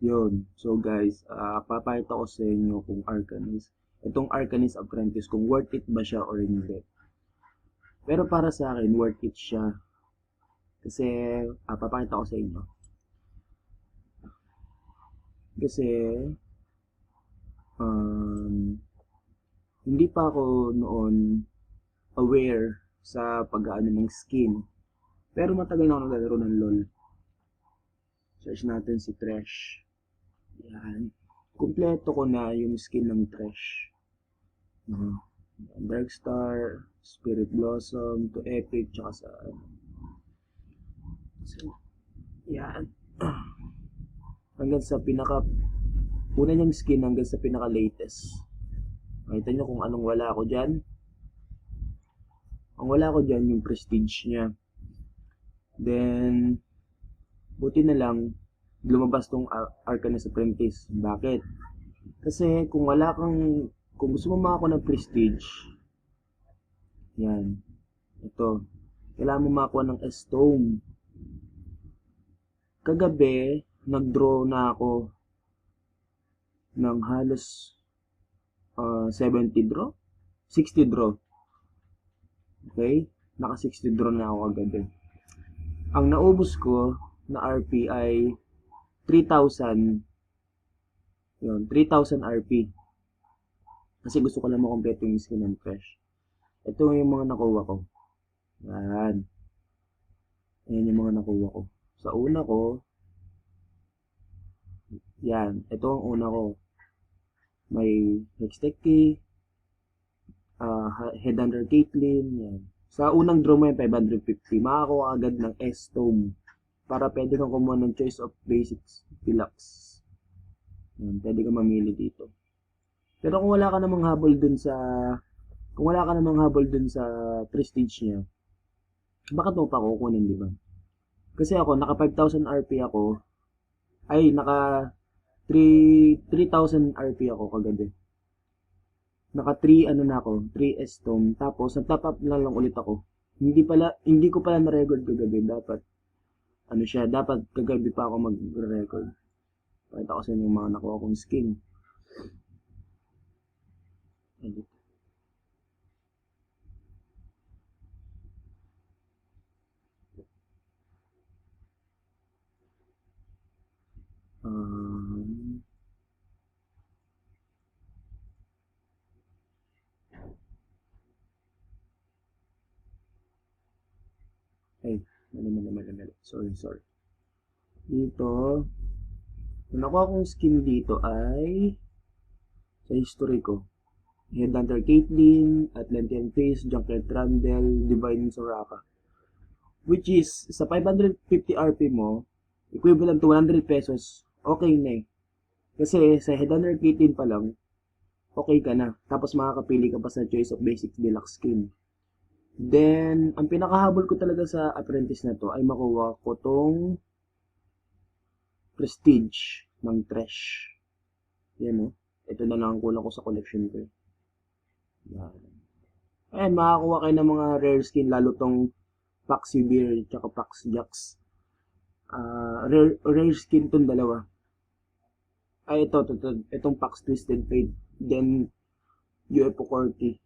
Yun. So guys, papakita ko sa inyo kung itong Arcanist Apprentice, kung worth it ba siya or hindi. Pero para sa akin, worth it siya. Kasi, papakita ko sa inyo. Kasi, um, hindi pa ako noon aware sa pag-aano ng skin. Pero matagal na ako naglalaro ng LoL. Search natin si Thresh. Yan. Kumpleto ko na yung skin ng Thresh. Darkstar, Spirit Blossom, to Epic, tsaka sa so, yan. Hanggang sa una niyang skin hanggang sa pinaka latest. Makita niyo kung anong wala ko dyan. Ang wala ko dyan yung prestige niya. Then, buti na lang, lumabas tong Arcanist Apprentice. Bakit? Kasi kung gusto mo makakuha ng prestige, yan, ito, kailangan mo makakuha ng S-Tome. Kagabi, nag-draw na ako ng halos 70 draw? 60 draw. Okay? Naka 60 draw na ako kagabi. Ang naubos ko na RP ay 3,000. Yun, 3,000 RP. Kasi gusto ko lang makompleto yung skin and fresh. Ito yung mga nakuha ko. Yan. Ayan yung mga nakuha ko. Sa una ko, yan. Ito ang una ko. May Hextech, Headhunter Caitlyn, yan. Sa unang draw mo yan, 550. Makakuha agad ng S-Tome. Para pwede kang kumuha ng Choice of Basics Deluxe. Yan, pwede kang mamili dito. Pero kung wala ka namang habol dun sa prestige niya, bakit mo pa kukunin, di ba? Kasi ako, naka 5,000 RP ako, ay, naka 3,000 RP ako kagabi. Naka 3, ano na ako, 3 S-Tome, tapos, nag-top up na lang ulit ako. Hindi ko pala na-record kagabi, dapat kagabi pa ako mag-record. Pakita ko sa inyo yung mga nakuha kong skin. Edit. Ay, mali. Sorry. Dito, yung nakuha kong skin dito ay sa history ko. Headhunter Caitlyn, Atlantean Face, Junkrat Trundle, Divine Soraka. Which is, sa 550 RP mo, equivalent to 100 pesos, okay na eh. Kasi sa Headhunter Caitlyn pa lang, okay ka na. Tapos makakapili ka pa sa Choice of Basics Deluxe Skin. Then, ang pinakahabol ko talaga sa apprentice na to ay makuha ko tong prestige ng Thresh. Yan o. Ito na lang ang kulang ko sa collection ko. Yan. Ayan, makakuha kayo ng mga rare skin, lalo tong Paxi Beer tsaka Pax Jax. Rare skin tong dalawa. Ay, itong Pax Twisted Fate. Then, UFO Corky.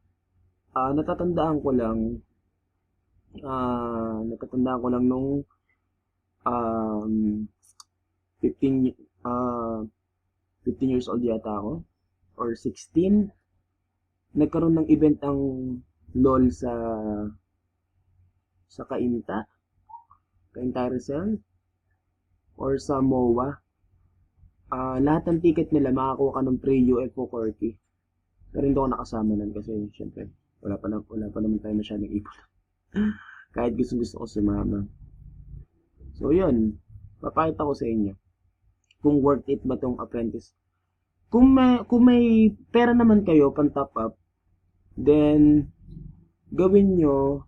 Natatandaan ko lang nung 15 years old yata ako or 16, nagkaroon ng event ang LOL sa Kainta Rizal or sa MOA. Lahat ng ticket nila makakuha ka ng pre-UFO Corky. Pero hindi ako nakasama nun kasi syempre wala pa naman tayo masyadong ipon. Kahit gusto ko sumama. So yun, papakita ko sa inyo kung worth it ba tong apprentice. Kung may pera naman kayo pang top up, then gawin nyo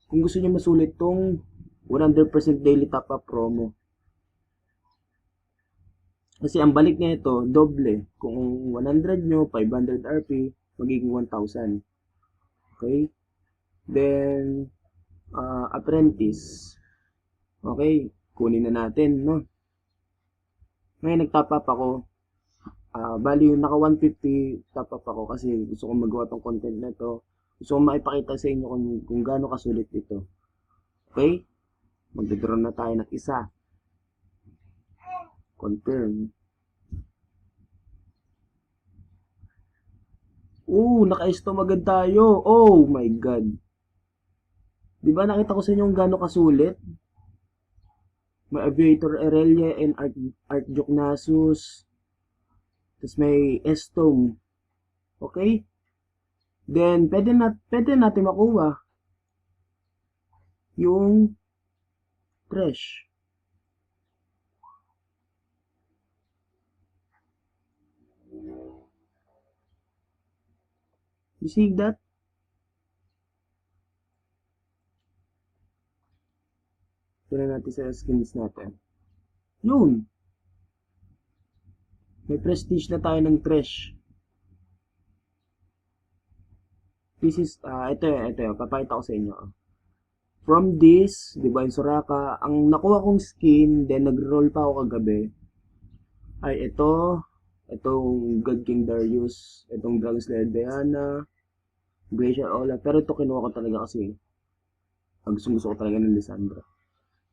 kung gusto nyo masulit tong 100% daily top up promo. Kasi ang balik niya ito, doble. Kung 100 nyo, 500 RP, magiging 1,000. Okay? Then, apprentice. Okay, kunin na natin, no? Ngayon, nag-top up ako. Bali, naka 150 top up ako kasi gusto kong magawa tong content na to. Gusto kong maipakita sa inyo kung gaano kasulit ito. Okay? Magdodraw na tayo ng isa. Confirm. Naka-estom agad tayo. Oh my God. Di ba nakita ko sa inyo kung gaano kasulit? May Aviator Aurelia and Archduke Nasus. Tapos may Estom. Okay? Then, pwede natin makuha yung trash. You see that? Tignan natin sa skins natin. Yun! May prestige na tayo ng trash. This is, ito, papakita ko sa inyo. From this, di ba yung Soraka, ang nakuha kong skin, then nag-roll pa ako kagabi, ay itong God King Darius, itong Dragon Slayer Diana, Glacier Ola, pero ito kinuha ko talaga kasi ang gusto ko talaga ng Lissandra.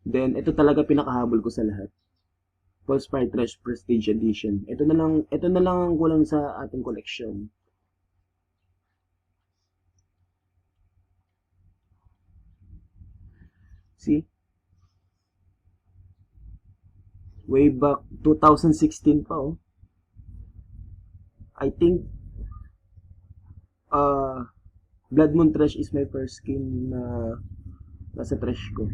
Then, ito talaga pinakahabol ko sa lahat. Pulse Fire Trash Prestige Edition. Ito na lang ang kulang sa ating collection. See? Way back 2016 pa, oh. I think Blood Moon Trash is my first skin na nasa trash ko.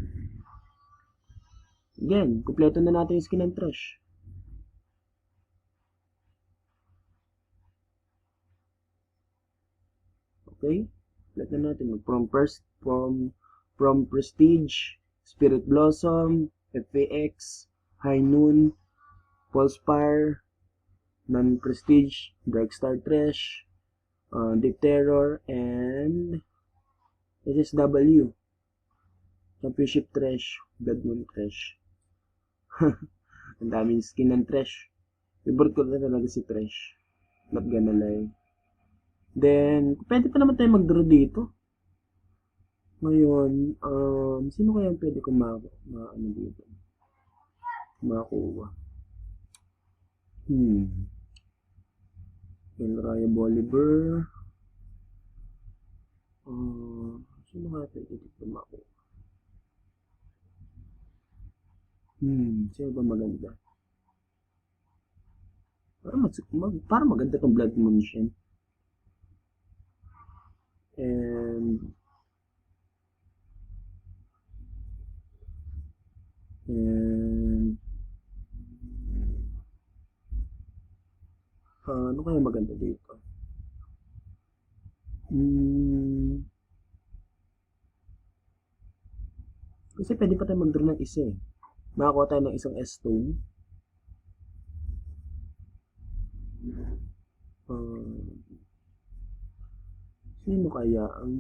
Again, kumpleto na natin yung skin ng trash. Okay? Kumpleto na natin. From Prestige, Spirit Blossom, FAX, High Noon, Pulse Fire, Non-Prestige, Darkstar Trash, Deep Terror, and SSW. Championship Trash, Blood Moon Trash. Ang daming skin ng Trash. Favorite ko na talaga si Trash. Not gonna lie. Then, pwede pa naman tayo mag-draw dito. Ngayon, sino kaya pwede ko ano dito? Makuha. El Raya Bolivar. Sino kaya pwede dito makuha? Sino ba maganda? Para maganda tong Blood Moon Shen. And ano kaya maganda dito? Kasi pwede pa tayo mag-draw ng isa eh. Makakuha tayo ng isang S-Stone. Sino kaya ang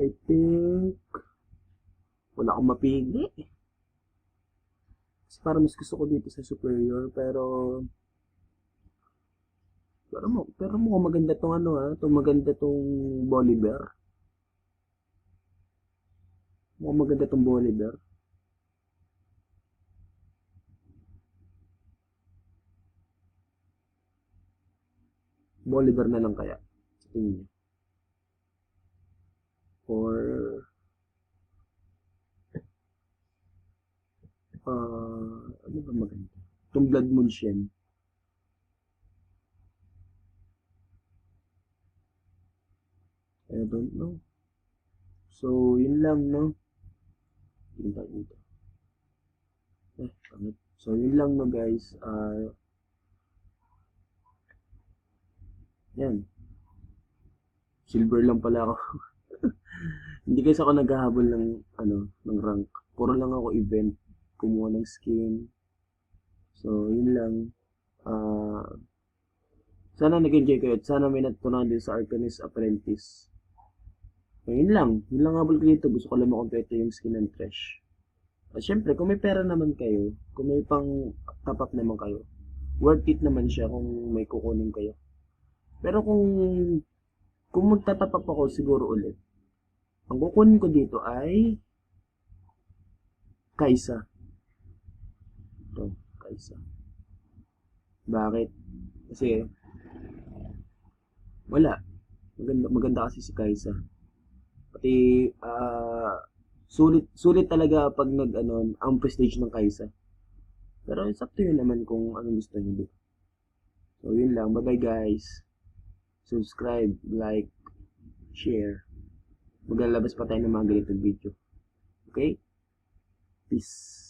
I think wala akong mapili. Kasi parang mas gusto ko dito sa Superior, pero mukhang maganda tong maganda tong Bolivar. Mukhang maganda tong Bolivar. Bolivar na lang kaya sa tingin niyo. Or ano ba maganda? Itong Blood Moon Shen. I don't know. So, yun lang, no? Dito. Pangit. So, yun lang, no, guys. Yan. Silver lang pala ako. Hindi kasi ako naghahabol ng rank. Puro lang ako event. Kumuha ng skin. So, yun lang. Sana nag-enjoy kayo at sana may natutunan din sa Arcanist Apprentice. So, yun lang. Yun lang habol ko dito. Gusto ko lang makompleto yung skin and fresh. At syempre, kung may pera naman kayo, kung may pang top up naman kayo, worth it naman siya kung may kukunin kayo. Pero kung magtatap up ako siguro ulit, ang kukunin ko dito ay Kai'Sa. Ito, Kai'Sa. Bakit? Kasi wala. Maganda kasi si Kai'Sa. Pati sulit talaga pag ang prestige ng Kai'Sa. Pero it's up to you naman kung anong gusto niyo. So yun lang. Bye bye guys. Subscribe, like, share. Maglalabas pa tayo ng mga ganitong video. Okay? Peace.